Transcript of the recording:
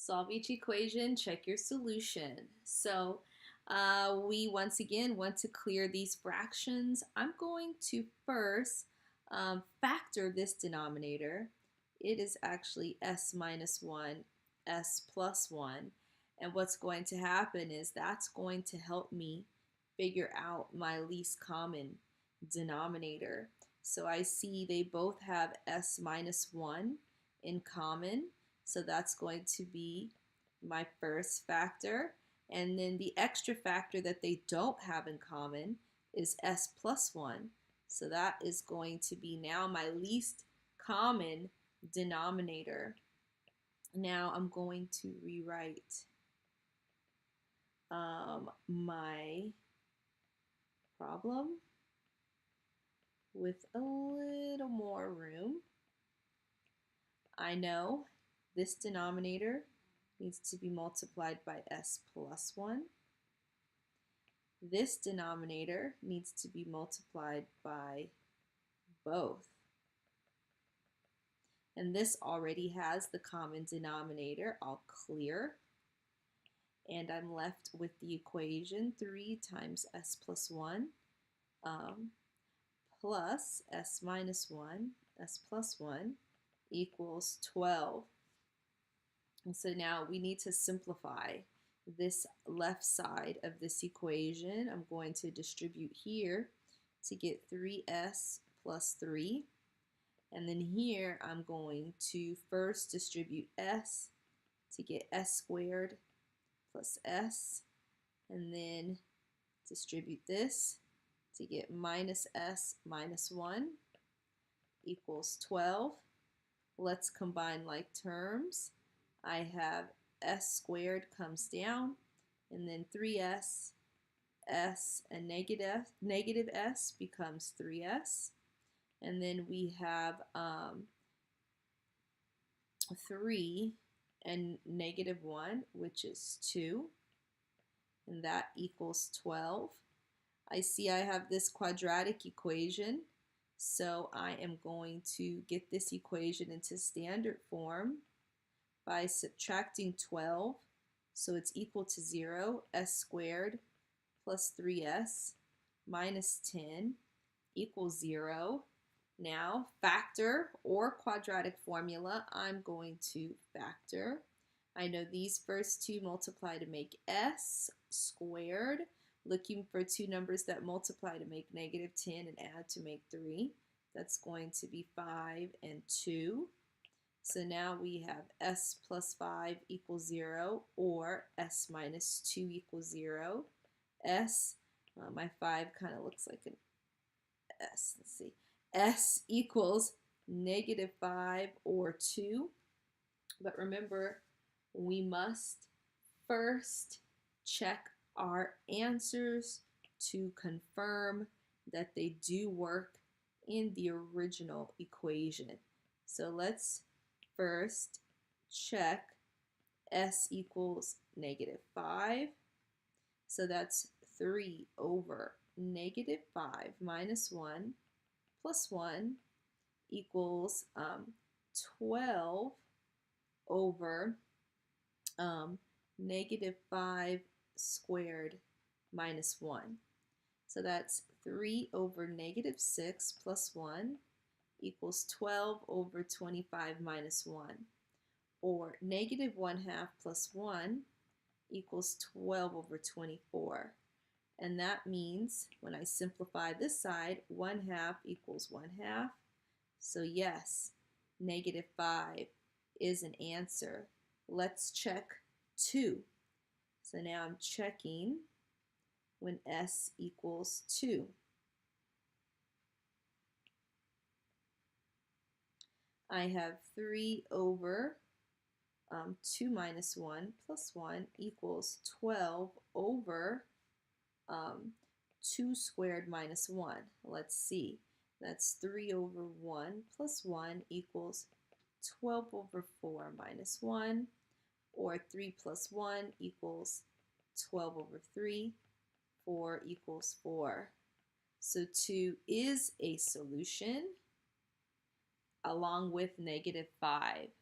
Solve each equation, check your solution. So we once again want to clear these fractions. I'm going to first factor this denominator. It is actually s minus 1, s plus 1. And what's going to happen is that's going to help me figure out my least common denominator. So I see they both have s minus 1 in common. So that's going to be my first factor. And then the extra factor that they don't have in common is s plus 1. So that is going to be now my least common denominator. Now I'm going to rewrite my problem with a little more room. I know this denominator needs to be multiplied by s plus 1. This denominator needs to be multiplied by both. And this already has the common denominator. I'll clear. And I'm left with the equation 3 times s plus 1 plus s minus 1, s plus 1 equals 12. And so now we need to simplify this left side of this equation. I'm going to distribute here to get 3s plus 3. And then here I'm going to first distribute s to get s squared plus s. And then distribute this to get minus s minus 1 equals 12. Let's combine like terms. I have s squared comes down, and then 3s, s, and negative s becomes 3s. And then we have 3 and negative 1, which is 2, and that equals 12. I see I have this quadratic equation, so I am going to get this equation into standard form by subtracting 12, so it's equal to 0. S squared plus 3s minus 10 equals 0. Now, factor or quadratic formula, I'm going to factor. I know these first two multiply to make s squared. Looking for two numbers that multiply to make negative 10 and add to make 3. That's going to be 5 and 2. So now we have s plus 5 equals 0, or s minus 2 equals 0. S, my 5 kind of looks like an S. Let's see. S equals negative 5 or 2. But remember, we must first check our answers to confirm that they do work in the original equation. So let's first check s equals negative 5. So that's 3 over negative 5 minus 1 plus 1 equals 12 over negative 5 squared minus 1. So that's 3 over negative 6 plus 1 equals 12 over 25 minus 1. Or negative 1/2 plus 1 equals 12 over 24. And that means when I simplify this side, 1/2 equals 1/2. So yes, negative 5 is an answer. Let's check 2. So now I'm checking when s equals 2. I have 3 over 2 minus 1 plus 1 equals 12 over 2 squared minus 1. Let's see. That's 3 over 1 plus 1 equals 12 over 4 minus 1, or 3 plus 1 equals 12 over 3. 4 equals 4. So 2 is a solution along with negative 5.